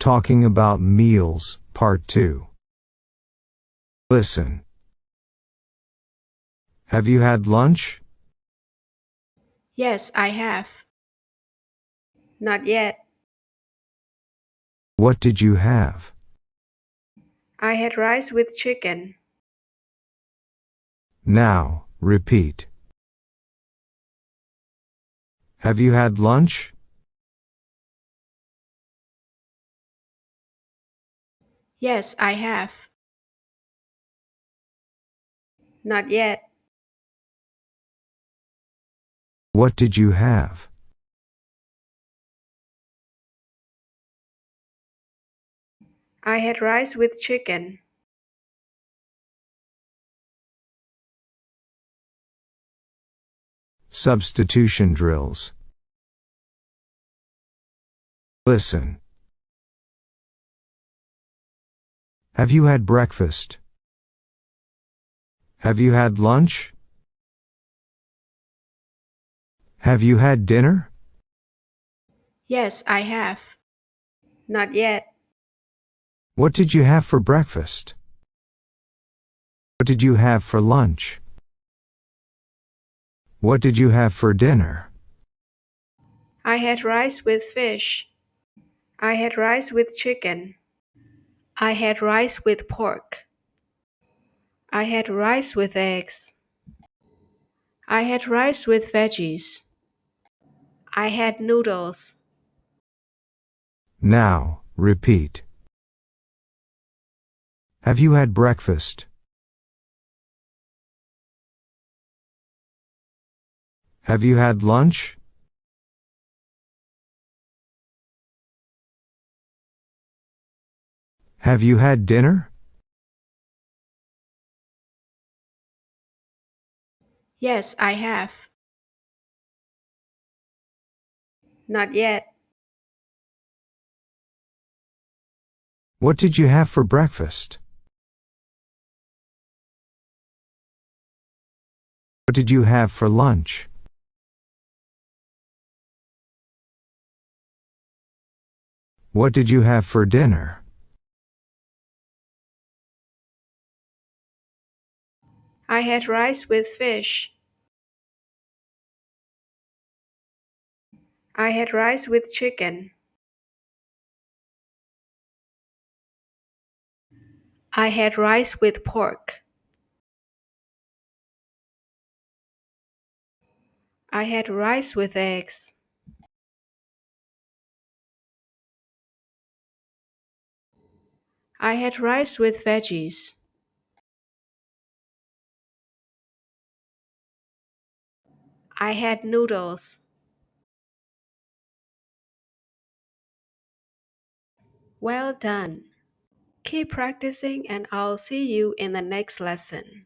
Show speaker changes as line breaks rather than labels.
Talking about meals, part 2. Listen. Have you had lunch?
Yes, I have. Not yet.
What did you have?
I had rice with chicken.
Now, repeat. Have you had lunch?
Yes, I have. Not yet.
What did you have?
I had rice with chicken.
Substitution drills. Listen. Have you had breakfast? Have you had lunch? Have you had dinner?
Yes, I have. Not yet.
What did you have for breakfast? What did you have for lunch? What did you have for dinner?
I had rice with fish. I had rice with chicken. I had rice with pork. I had rice with eggs. I had rice with veggies. I had noodles.
Now, repeat. Have you had breakfast? Have you had lunch? Have you had dinner?
Yes, I have. Not yet.
What did you have for breakfast? What did you have for lunch? What did you have for dinner?
I had rice with fish. I had rice with chicken. I had rice with pork. I had rice with eggs. I had rice with veggies. I had noodles. Well done. Keep practicing and I'll see you in the next lesson.